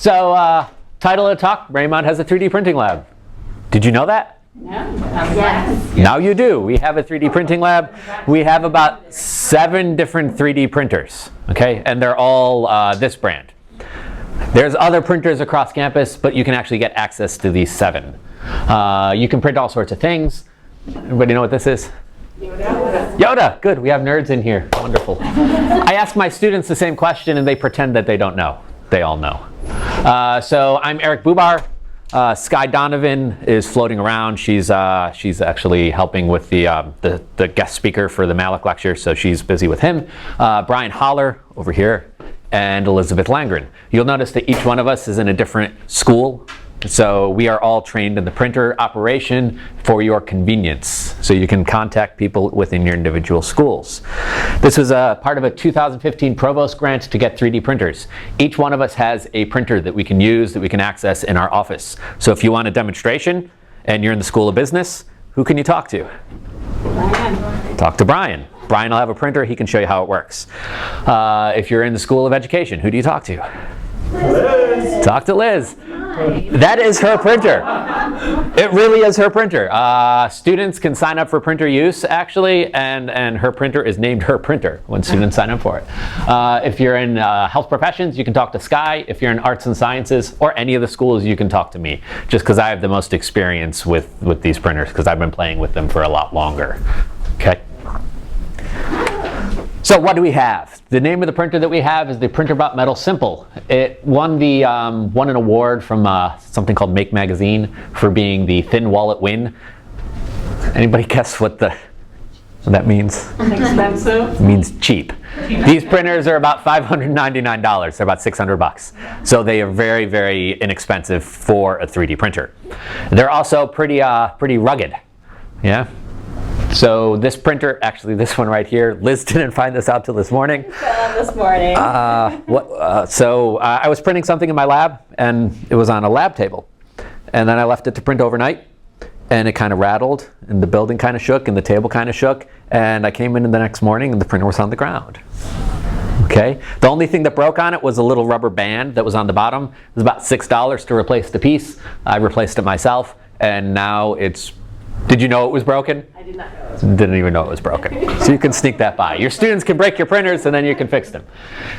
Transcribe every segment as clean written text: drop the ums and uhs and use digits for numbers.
So, title of the talk, Marymount has a 3D printing lab. Did you know that? No. Yes. Now you do. We have a 3D printing lab. We have about 7 different 3D printers, okay? And they're all this brand. There's other printers across campus, but you can actually get access to these 7. You can print all sorts of things. Everybody know what this is? Yoda. Yoda, good. We have nerds in here. Wonderful. I ask my students the same question and they pretend that they don't know. They all know. So I'm Eric Bubar. Sky Donovan is floating around. She's actually helping with the guest speaker for the Malik lecture, so she's busy with him. Brian Holler over here, and Elizabeth Langren. You'll notice that each one of us is in a different school. So we are all trained in the printer operation for your convenience. So you can contact people within your individual schools. This was a part of a 2015 Provost grant to get 3D printers. Each one of us has a printer that we can use, that we can access in our office. So if you want a demonstration and you're in the School of Business, who can you talk to? Brian. Talk to Brian. Brian will have a printer. He can show you how it works. If you're in the School of Education, who do you talk to? Liz. Talk to Liz. That is her printer. It really is her printer. Students can sign up for printer use, actually, and her printer is named her printer when students sign up for it. If you're in health professions, you can talk to Sky. If you're in arts and sciences or any of the schools, you can talk to me, just because I have the most experience with these printers, because I've been playing with them for a lot longer. Okay. So what do we have? The name of the printer that we have is the Printerbot Metal Simple. It won an award from something called Make Magazine for being the thin wallet win. Anybody guess what that means? Expensive. It means cheap. These printers are about $599. They're about $600. So they are very, very inexpensive for a 3D printer. They're also pretty rugged. Yeah. So this printer, actually this one right here, Liz didn't find this out till this morning. This morning. So I was printing something in my lab, and it was on a lab table. And then I left it to print overnight, and it kind of rattled, and the building kind of shook, and the table kind of shook. And I came in the next morning, and the printer was on the ground. Okay. The only thing that broke on it was a little rubber band that was on the bottom. It was about $6 to replace the piece. I replaced it myself, and now it's. Did you know it was broken? I did not know it was broken. Didn't even know it was broken. So you can sneak that by. Your students can break your printers and then you can fix them.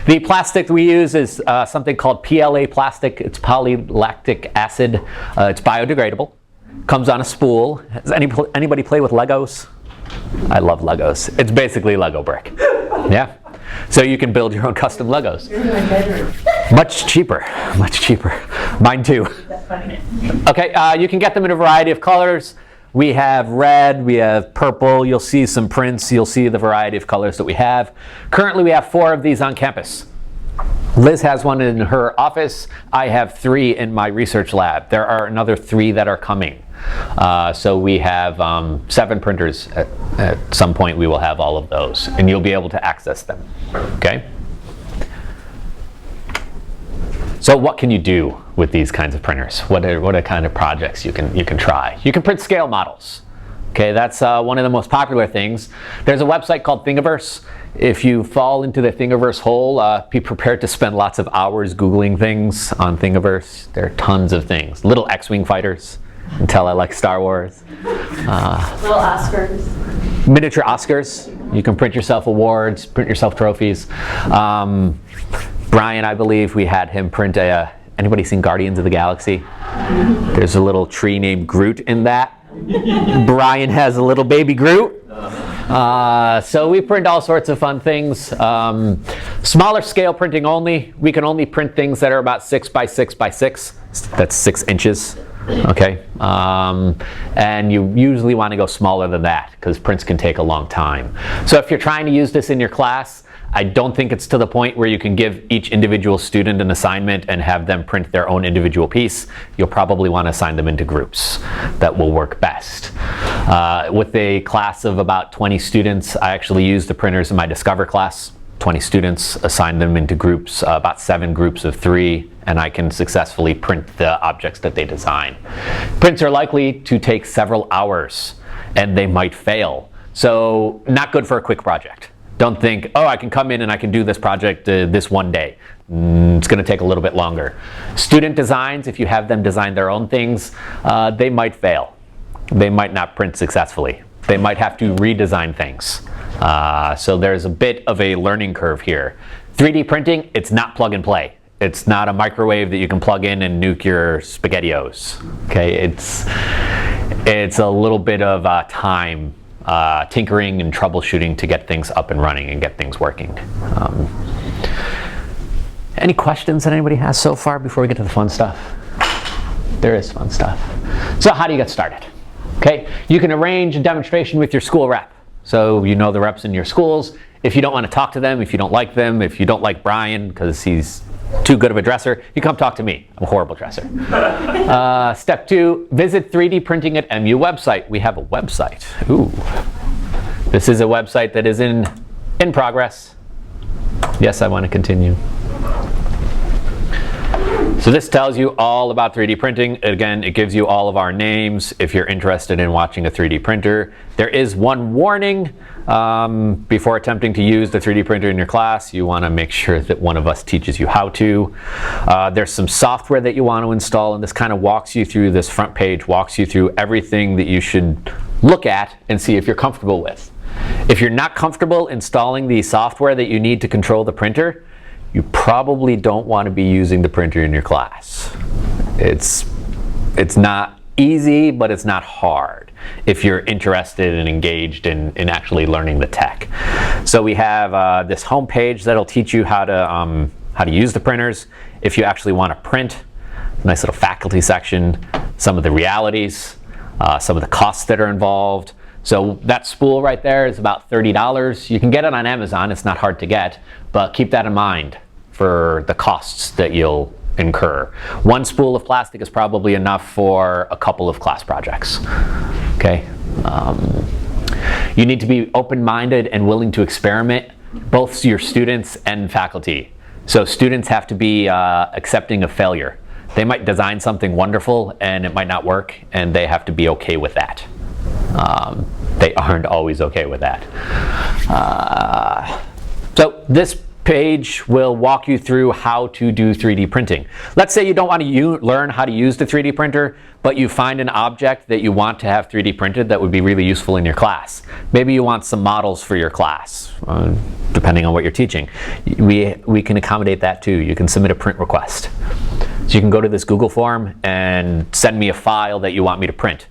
The plastic we use is something called PLA plastic. It's polylactic acid. It's biodegradable. Comes on a spool. Does anybody play with Legos? I love Legos. It's basically Lego brick. Yeah. So you can build your own custom Legos. You're in my bedroom. Much cheaper. Much cheaper. Mine too. That's funny. Okay. You can get them in a variety of colors. We have red, we have purple, you'll see some prints, you'll see the variety of colors that we have. Currently we have 4 of these on campus. Liz has one in her office. I have 3 in my research lab. There are another 3 that are coming. So we have 7 printers. At some point we will have all of those, and you'll be able to access them. Okay? So what can you do with these kinds of printers? What are kind of projects you can try? You can print scale models. Okay, that's one of the most popular things. There's a website called Thingiverse. If you fall into the Thingiverse hole, be prepared to spend lots of hours Googling things on Thingiverse. There are tons of things. Little X-Wing fighters. Until I like Star Wars. Little Oscars. Miniature Oscars. You can print yourself awards, print yourself trophies. Brian, I believe we had him print anybody seen Guardians of the Galaxy? There's a little tree named Groot in that. Brian has a little baby Groot. So we print all sorts of fun things. Smaller scale printing only. We can only print things that are about 6 by 6 by 6. That's 6 inches. Okay. And you usually want to go smaller than that because prints can take a long time. So if you're trying to use this in your class, I don't think it's to the point where you can give each individual student an assignment and have them print their own individual piece. You'll probably want to assign them into groups. That will work best. With a class of about 20 students, I actually use the printers in my Discover class. 20 students, assign them into groups, about 7 groups of 3, and I can successfully print the objects that they design. Prints are likely to take several hours, and they might fail. So not good for a quick project. Don't think, oh, I can come in and I can do this project this one day. It's going to take a little bit longer. Student designs, if you have them design their own things, they might fail. They might not print successfully. They might have to redesign things. So there's a bit of a learning curve here. 3D printing, it's not plug and play. It's not a microwave that you can plug in and nuke your SpaghettiOs. Okay, it's a little bit of time tinkering and troubleshooting to get things up and running and get things working. Any questions that anybody has so far before we get to the fun stuff? There is fun stuff. So how do you get started? Okay, you can arrange a demonstration with your school rep. So you know the reps in your schools. If you don't want to talk to them, if you don't like them, if you don't like Brian because he's too good of a dresser, you come talk to me. I'm a horrible dresser. Step 2, visit 3D Printing at MU website. We have a website. Ooh. This is a website that is in progress. Yes, I want to continue. So this tells you all about 3D printing. Again, it gives you all of our names if you're interested in watching a 3D printer. There is one warning. Before attempting to use the 3D printer in your class, you want to make sure that one of us teaches you how to. There's some software that you want to install, and this kind of walks you through, this front page walks you through everything that you should look at and see if you're comfortable with. If you're not comfortable installing the software that you need to control the printer, you probably don't want to be using the printer in your class. It's not easy, but it's not hard if you're interested and engaged in actually learning the tech. So we have this home page that'll teach you how to use the printers. If you actually want to print, nice little faculty section, some of the realities, some of the costs that are involved. So that spool right there is about $30. You can get it on Amazon. It's not hard to get, but keep that in mind for the costs that you'll incur. One spool of plastic is probably enough for a couple of class projects. Okay. You need to be open-minded and willing to experiment, both your students and faculty. So students have to be accepting of failure. They might design something wonderful and it might not work, and they have to be okay with that. They aren't always okay with that. So this page will walk you through how to do 3D printing. Let's say you don't want to learn how to use the 3D printer, but you find an object that you want to have 3D printed that would be really useful in your class. Maybe you want some models for your class, depending on what you're teaching. We can accommodate that too. You can submit a print request. So you can go to this Google form and send me a file that you want me to print.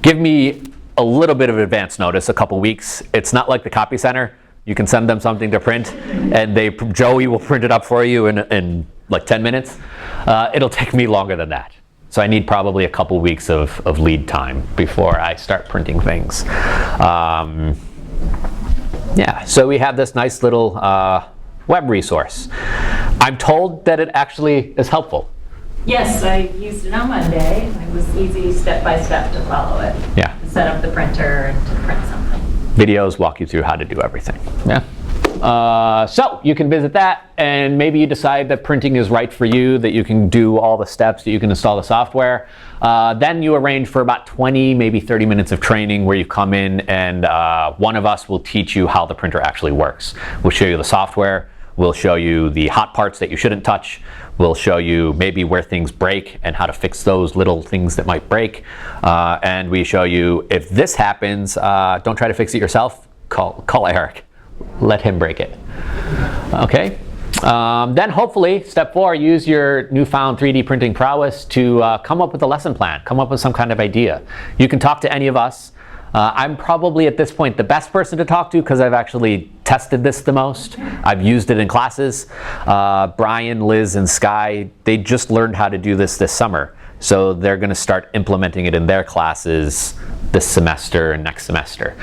Give me a little bit of advance notice, a couple weeks. It's not like the copy center. You can send them something to print, and Joey will print it up for you in like 10 minutes. It'll take me longer than that. So I need probably a couple weeks of lead time before I start printing things. Yeah, so we have this nice little web resource. I'm told that it actually is helpful. Yes, I used it on Monday. It was easy step by step to follow it. Yeah. To set up the printer and to print something. Videos walk you through how to do everything. Yeah. So you can visit that, and maybe you decide that printing is right for you, that you can do all the steps, that you can install the software. Then you arrange for about 20, maybe 30 minutes of training where you come in and one of us will teach you how the printer actually works. We'll show you the software. We'll show you the hot parts that you shouldn't touch. We'll show you maybe where things break and how to fix those little things that might break. And we show you if this happens, don't try to fix it yourself. Call Eric. Let him break it. Okay. Then hopefully, step 4, use your newfound 3D printing prowess to come up with a lesson plan, come up with some kind of idea. You can talk to any of us. I'm probably at this point the best person to talk to because I've actually tested this the most. I've used it in classes. Brian, Liz, and Sky, they just learned how to do this summer. So they're going to start implementing it in their classes this semester and next semester.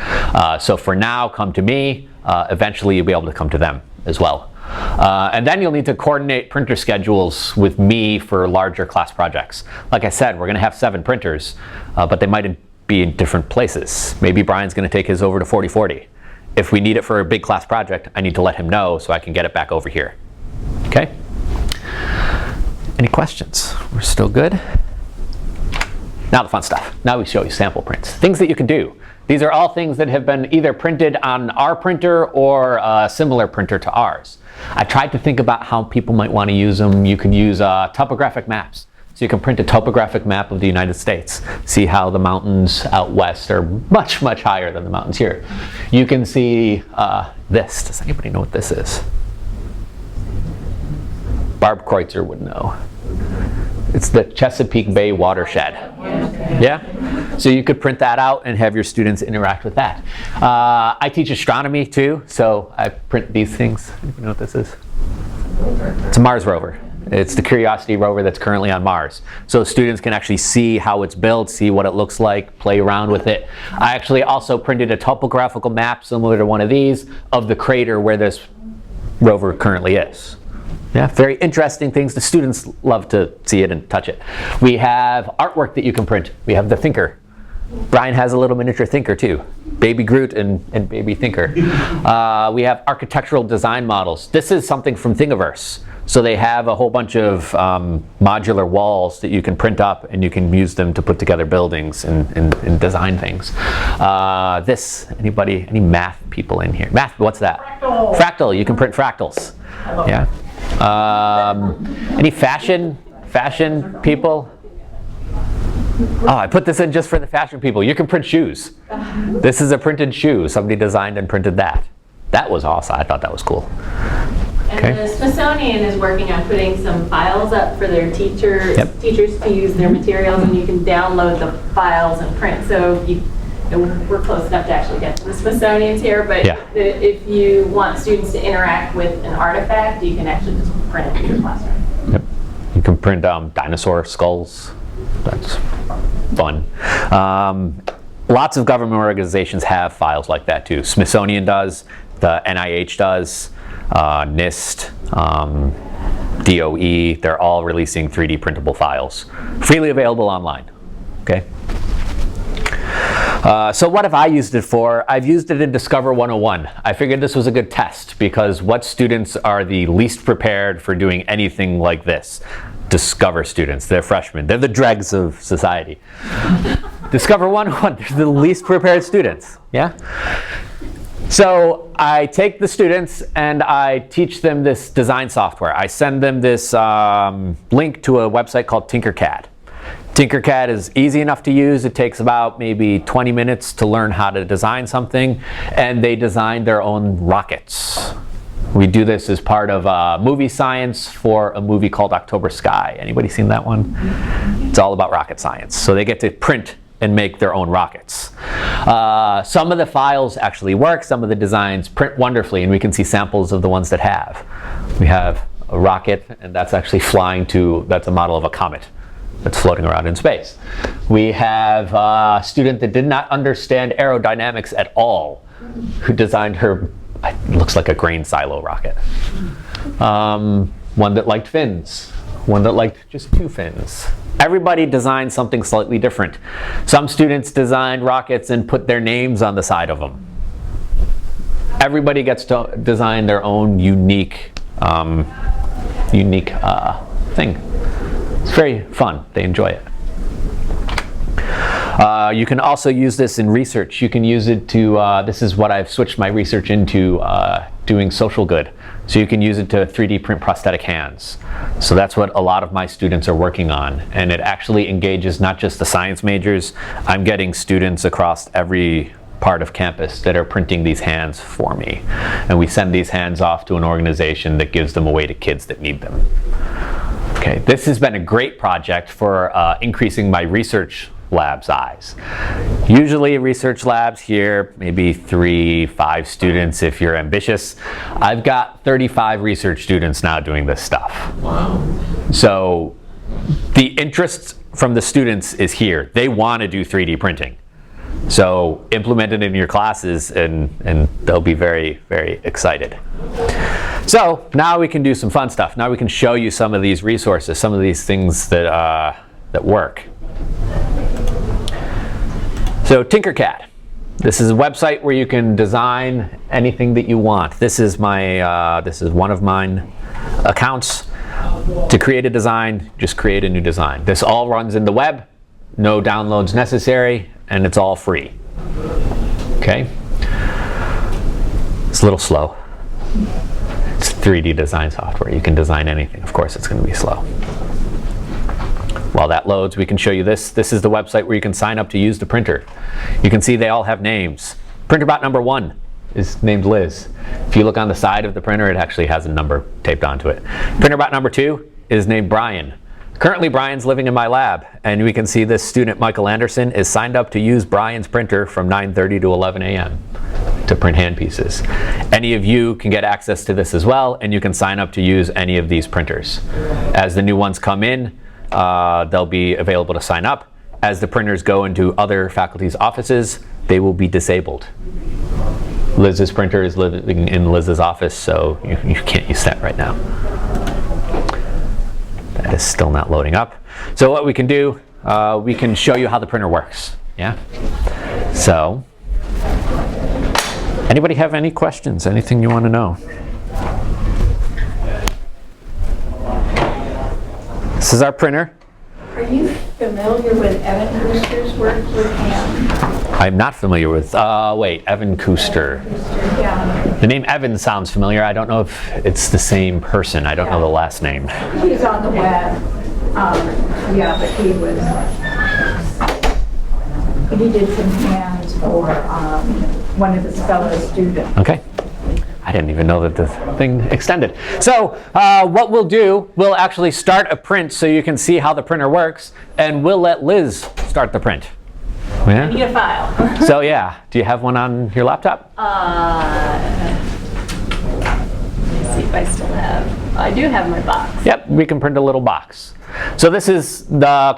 So for now, come to me. Eventually, you'll be able to come to them as well. And then you'll need to coordinate printer schedules with me for larger class projects. Like I said, we're going to have 7 printers, but they might be in different places. Maybe Brian's going to take his over to 4040. If we need it for a big class project, I need to let him know so I can get it back over here. Okay? Any questions? We're still good? Now the fun stuff. Now we show you sample prints. Things that you can do. These are all things that have been either printed on our printer or a similar printer to ours. I tried to think about how people might want to use them. You can use topographic maps. So you can print a topographic map of the United States. See how the mountains out west are much, much higher than the mountains here. You can see this. Does anybody know what this is? Barb Kreutzer would know. It's the Chesapeake Bay watershed. Yeah? So you could print that out and have your students interact with that. I teach astronomy too, so I print these things. You know what this is? It's a Mars rover. It's the Curiosity rover that's currently on Mars. So students can actually see how it's built, see what it looks like, play around with it. I actually also printed a topographical map similar to one of these of the crater where this rover currently is. Yeah, very interesting things. The students love to see it and touch it. We have artwork that you can print. We have the Thinker. Brian has a little miniature Thinker too. Baby Groot and Baby Thinker. We have architectural design models. This is something from Thingiverse. So they have a whole bunch of modular walls that you can print up and you can use them to put together buildings and design things. Any math people in here? Math, what's that? Fractal. Fractal, you can print fractals. Yeah. Any fashion people? Oh, I put this in just for the fashion people. You can print shoes. This is a printed shoe. Somebody designed and printed that. That was awesome. I thought that was cool. And the Smithsonian is working on putting some files up for their teachers to use their materials, and you can download the files and print. So we're close enough to actually get to the Smithsonian's here, but if you want students to interact with an artifact, you can actually just print it in your classroom. Yep. You can print dinosaur skulls. That's fun. Lots of government organizations have files like that too. Smithsonian does, the NIH does, NIST, DOE, they're all releasing 3D printable files. Freely available online. Okay. So what have I used it for? I've used it in Discover 101. I figured this was a good test because what students are the least prepared for doing anything like this? Discover students. They're freshmen. They're the dregs of society. Discover 101, they're the least prepared students. Yeah? So I take the students and I teach them this design software. I send them this link to a website called Tinkercad. Tinkercad is easy enough to use. It takes about maybe 20 minutes to learn how to design something, and they design their own rockets. We do this as part of movie science for a movie called October Sky. Anybody seen that one? It's all about rocket science. So they get to print and make their own rockets. Some of the files actually work. Some of the designs print wonderfully, and we can see samples of the ones that have. We have a rocket, and that's actually that's a model of a comet that's floating around in space. We have a student that did not understand aerodynamics at all, who designed her, it looks like a grain silo rocket. One that liked fins, one that liked just 2 fins. Everybody designed something slightly different. Some students designed rockets and put their names on the side of them. Everybody gets to design their own unique thing. It's very fun. They enjoy it. You can also use this in research. You can use it to, this is what I've switched my research into, doing social good. So you can use it to 3D print prosthetic hands. So that's what a lot of my students are working on. And it actually engages not just the science majors. I'm getting students across every part of campus that are printing these hands for me. And we send these hands off to an organization that gives them away to kids that need them. Okay, this has been a great project for increasing my research lab size. Usually research labs here, maybe 3-5 students if you're ambitious. I've got 35 research students now doing this stuff. Wow. So the interest from the students is here. They want to do 3D printing. So implement it in your classes and they'll be very, very excited. So now we can do some fun stuff. Now we can show you some of these resources, some of these things that work. So Tinkercad. This is a website where you can design anything that you want. This is one of mine accounts. To create a design, just create a new design. This all runs in the web, no downloads necessary, and it's all free. Okay? It's a little slow. It's 3D design software. You can design anything. Of course, it's going to be slow. While that loads, we can show you this. This is the website where you can sign up to use the printer. You can see they all have names. Printerbot number 1 is named Liz. If you look on the side of the printer, it actually has a number taped onto it. Printerbot number 2 is named Brian. Currently, Brian's living in my lab, and we can see this student, Michael Anderson, is signed up to use Brian's printer from 9:30 to 11 a.m. to print hand pieces. Any of you can get access to this as well, and you can sign up to use any of these printers. As the new ones come in, they'll be available to sign up. As the printers go into other faculty's offices, they will be disabled. Liz's printer is living in Liz's office, so you can't use that right now. That is still not loading up. So what we can do, we can show you how the printer works. Yeah. So, anybody have any questions? Anything you want to know? This is our printer. Are you familiar with Evan Brewster's work with hand? I'm not familiar with, Evan Kuster. Yeah. The name Evan sounds familiar. I don't know if it's the same person. I don't know the last name. He's on the web. But he did some hands for one of his fellow students. Okay. I didn't even know that the thing extended. So what we'll do, we'll actually start a print so you can see how the printer works, and we'll let Liz start the print. I need a file. So yeah, do you have one on your laptop? Let's see if I still have. I do have my box. Yep, we can print a little box. So this is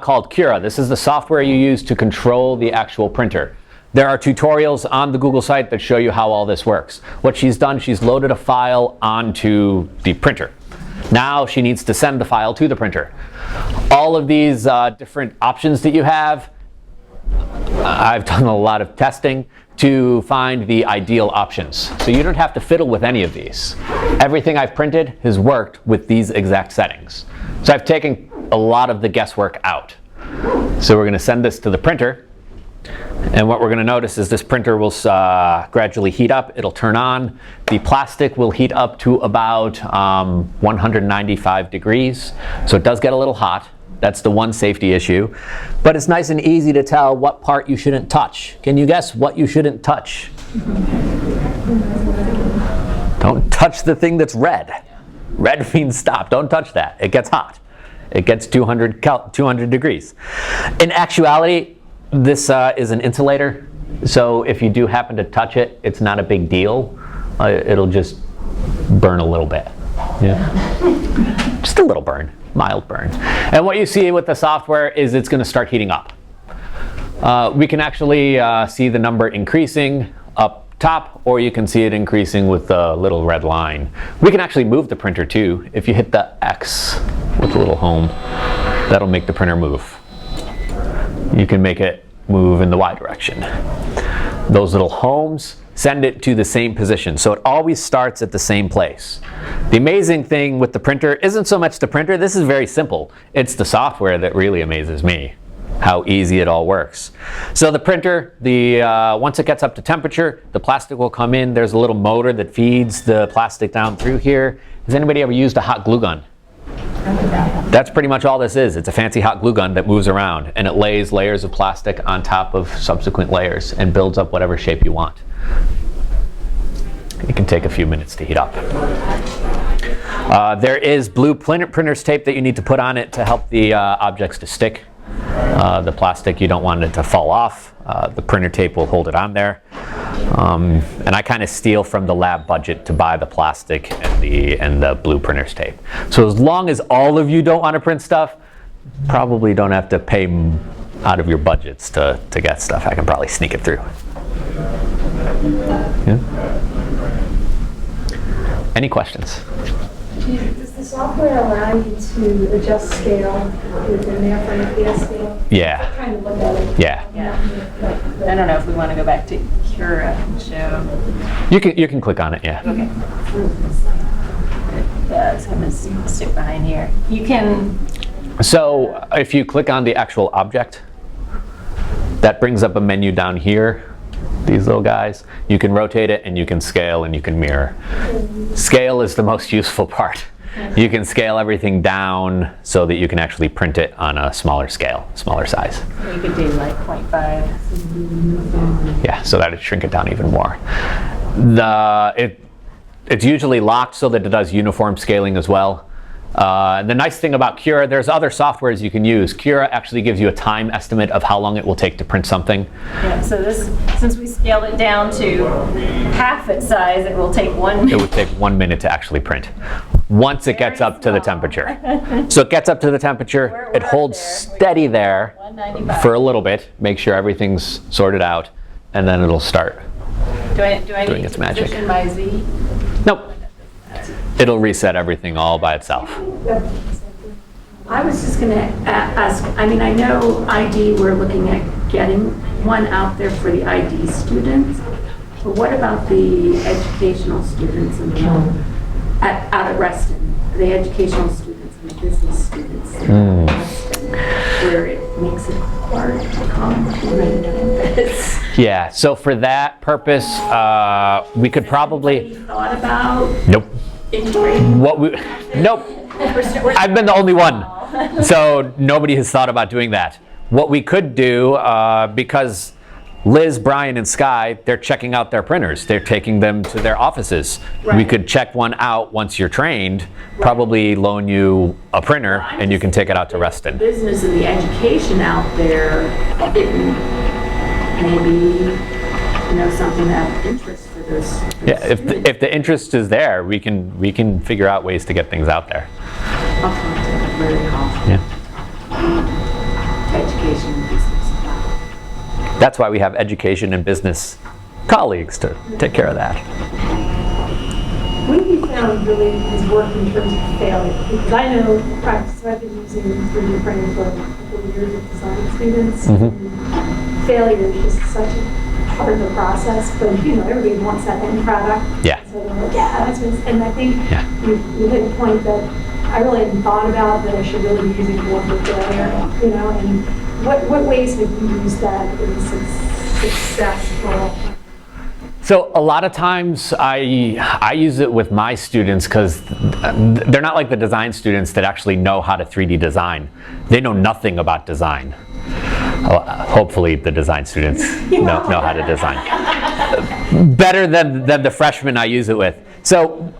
called Cura. This is the software you use to control the actual printer. There are tutorials on the Google site that show you how all this works. What she's done, she's loaded a file onto the printer. Now she needs to send the file to the printer. All of these different options that you have, I've done a lot of testing to find the ideal options. So you don't have to fiddle with any of these. Everything I've printed has worked with these exact settings. So I've taken a lot of the guesswork out. So we're going to send this to the printer. And what we're going to notice is this printer will gradually heat up. It'll turn on. The plastic will heat up to about 195 degrees. So it does get a little hot. That's the one safety issue. But it's nice and easy to tell what part you shouldn't touch. Can you guess what you shouldn't touch? Don't touch the thing that's red. Red means stop. Don't touch that. It gets hot. It gets 200 degrees. In actuality, this is an insulator. So if you do happen to touch it, it's not a big deal. It'll just burn a little bit. Yeah. Just a little burn. Mild burn. And what you see with the software is it's going to start heating up. We can actually see the number increasing up top, or you can see it increasing with the little red line. We can actually move the printer too. If you hit the X with the little home, that'll make the printer move. You can make it move in the Y direction. Those little homes send it to the same position. So it always starts at the same place. The amazing thing with the printer isn't so much the printer. This is very simple. It's the software that really amazes me, how easy it all works. So the printer, once it gets up to temperature, the plastic will come in. There's a little motor that feeds the plastic down through here. Has anybody ever used a hot glue gun? That's pretty much all this is. It's a fancy hot glue gun that moves around, and it lays layers of plastic on top of subsequent layers and builds up whatever shape you want. It can take a few minutes to heat up. There is blue printer's tape that you need to put on it to help the objects to stick. The plastic, you don't want it to fall off. The printer tape will hold it on there. And I kind of steal from the lab budget to buy the plastic and the blue printer's tape. So as long as all of you don't want to print stuff, probably don't have to pay out of your budgets to get stuff. I can probably sneak it through. Yeah? Any questions? Does the software allow you to adjust scale within there for an FPS scale? Yeah. Trying to look at it. Yeah. I don't know if we want to go back to Cura and show. You can click on it, yeah. Okay. So I'm going to stick behind here. You can. So if you click on the actual object, that brings up a menu down here these little guys. You can rotate it and you can scale and you can mirror. Scale is the most useful part. You can scale everything down so that you can actually print it on a smaller scale, smaller size. You could do like 0.5. Yeah, so that would shrink it down even more. It's usually locked so that it does uniform scaling as well. The nice thing about Cura, there's other softwares you can use. Cura actually gives you a time estimate of how long it will take to print something. Yeah, so this, since we scaled it down to half its size, it will take 1 minute. It would take 1 minute to actually print once it gets up to the temperature. So it gets up to the temperature, it holds steady there 195. for a little bit, make sure everything's sorted out, and then it'll start Do I doing need its to magic. position my Z? Nope. It'll reset everything all by itself. I was just going to ask, I mean, I know ID, we're looking at getting one out there for the ID students, but what about the educational students out at Reston? The educational students and the business students at Reston, where it makes it hard to come to this. Yeah, so for that purpose, we could probably... Anybody thought about Nope. integrating? Nope. I've been the only one. So nobody has thought about doing that. What we could do, because Liz, Brian, and Sky, they're checking out their printers. They're taking them to their offices. We Right. could check one out once you're trained, probably loan you a printer, and you can take it out to Reston. Business and the education out there, maybe, something of interest for those. Yeah, if the interest is there, we can figure out ways to get things out there. Yeah. Education and business. That's why we have education and business colleagues to take care of that. What have you found really has worked in terms of failure? Because I know practice, I've been using 3D printing for a couple of years with design students. Failure is just such a part of the process, but everybody wants that end product. Yeah. So they're like, yeah, that's what, and I think Yeah. you hit a point that I really hadn't thought about, that I should really be using more for failure, and what ways have you used that in successful? So a lot of times I use it with my students because they're not like the design students that actually know how to 3D design. They know nothing about design. Hopefully the design students know how to design. Better than the freshmen I use it with. So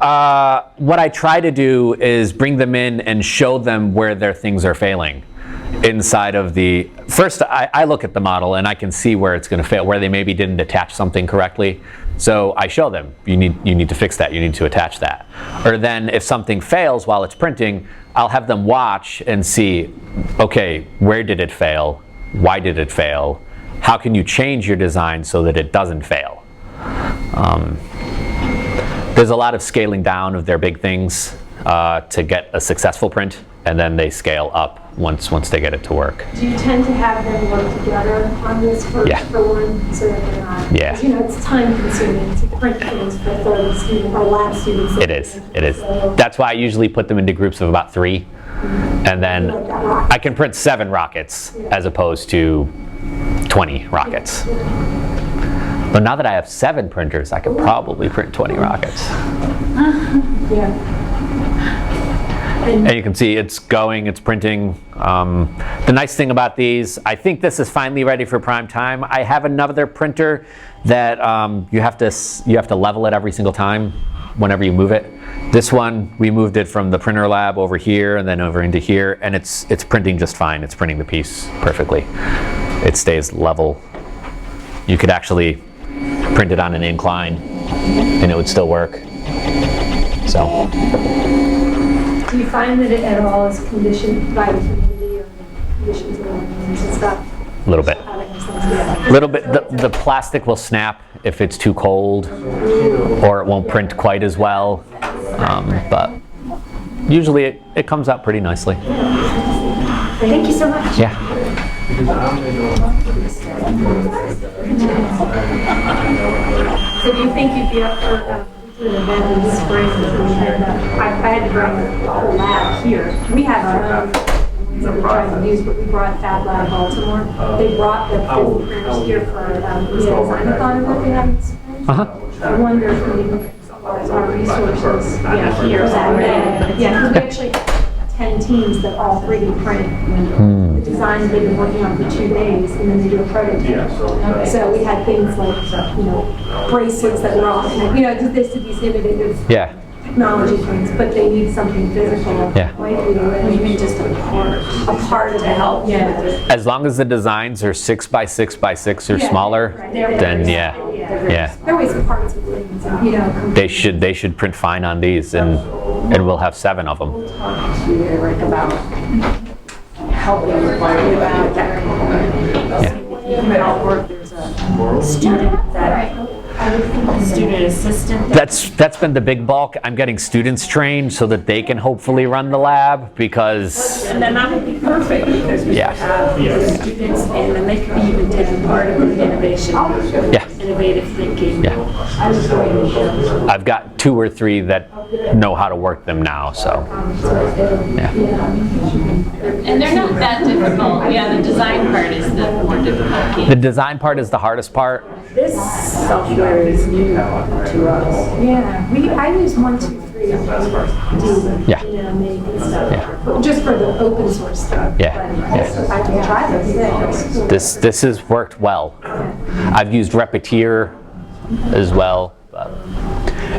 what I try to do is bring them in and show them where their things are failing. Inside of the, first I look at the model and I can see where it's going to fail, where they maybe didn't attach something correctly. So I show them, you need to fix that, you need to attach that. Or then if something fails while it's printing, I'll have them watch and see, okay, where did it fail? Why did it fail? How can you change your design so that it doesn't fail? There's a lot of scaling down of their big things to get a successful print, and then they scale up once they get it to work. Do you tend to have them work together on this for one, so that they're not? Yeah. 'Cause, it's time consuming to print things for 30 students or lab students. It is. That's why I usually put them into groups of about 3. And then I can print 7 rockets as opposed to 20 rockets. But now that I have 7 printers, I could probably print 20 rockets. Yeah. And you can see it's going, it's printing. The nice thing about these, I think this is finally ready for prime time. I have another printer that you have to level it every single time whenever you move it. This one, we moved it from the printer lab over here and then over into here, and it's printing just fine. It's printing the piece perfectly. It stays level. You could actually print it on an incline and it would still work. So. Do you find that it at all is conditioned by the humidity or the conditions of the rooms and stuff? A little bit. The plastic will snap if it's too cold, or it won't print quite as well. But usually it comes out pretty nicely. Thank you so much. Yeah. So do you think you'd be up for an event in the spring? I had to bring the whole lab here. We have companies that we tried to use, but we brought Fab Lab Baltimore. They brought the 50 printers here for design-a-thon that they had in spring. I wonder if we can our resources here. Yeah, because we actually have 10 teams that all 3D print the designs they've been working on for 2 days, and then they do a prototype. So we had things like, bracelets that were all, this to these innovative technology things, but they need something physical. Even just a part to help. As long as the designs are 6 by 6 by 6 or smaller, then There are always parts of things, they should print fine on these, and we'll have 7 of them. We'll talk to you, Eric, about helping with that component. I'll work, there's a student assistant. That's been the big bulk. I'm getting students trained so that they can hopefully run the lab, because And then that would be perfect, because we have the students, and then they could be even taking part of the innovation, innovative thinking. I've got 2 or 3 that know how to work them now, so And they're not that difficult. Yeah, the design part is the more difficult. the design part is the hardest part. This software is new to us. Yeah, I use 1, 2, 3 to make stuff, just for the open source stuff. I can try this. This has worked well. I've used Repetier as well.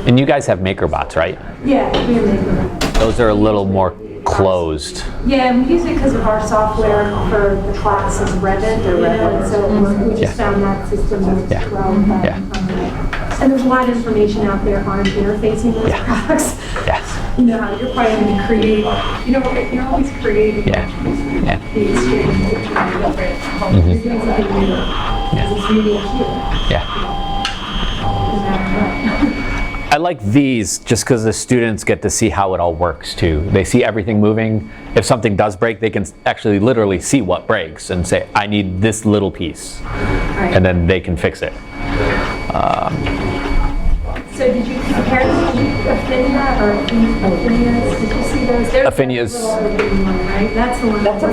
And you guys have MakerBots, right? Yeah, we have Maker. Those are a little more closed. Yeah, we use it because of our software for the class is Revit, and so we just found that system works well. And there's a lot of information out there on interfacing those products. Yes. How you're probably creating, you're always creating the experience. You're doing something new. It's really cute. I like these just because the students get to see how it all works too. They see everything moving. If something does break, they can actually literally see what breaks and say, I need this little piece. And then they can fix it. So did you compare them to Affinia or Affinias? Did you see those? Affinias. Right? That's the one. That's the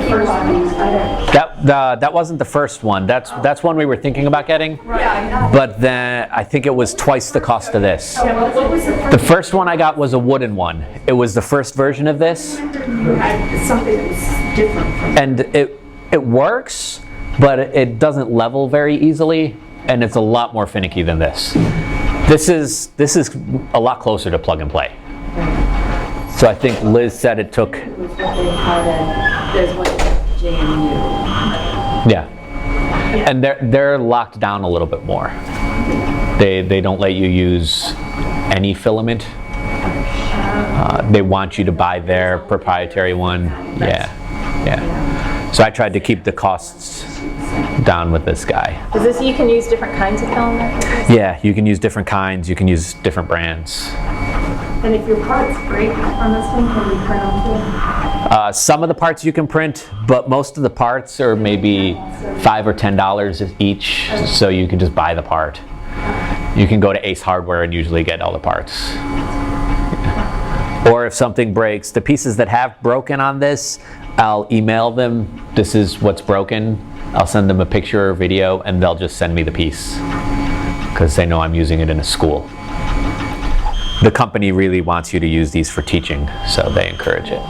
first one. That wasn't the first one. That's one we were thinking about getting. But then I think it was twice the cost of this. What was The first one I got was a wooden one. It was the first version of this. Something that's different. And it works, but it doesn't level very easily, and it's a lot more finicky than this. This is a lot closer to plug and play. So I think Liz said it took. It was what they called there's one JMU. Yeah. And they're locked down a little bit more. They don't let you use any filament. They want you to buy their proprietary one. Yeah. So I tried to keep the costs down with this guy. Is this, you can use different kinds of filament? Yeah, you can use different kinds. You can use different brands. And if your parts break on this one, can we print them too? Some of the parts you can print, but most of the parts are maybe $5 or $10 each, so you can just buy the part. You can go to Ace Hardware and usually get all the parts. Or if something breaks, the pieces that have broken on this, I'll email them, this is what's broken. I'll send them a picture or video, and they'll just send me the piece because they know I'm using it in a school. The company really wants you to use these for teaching, so they encourage it.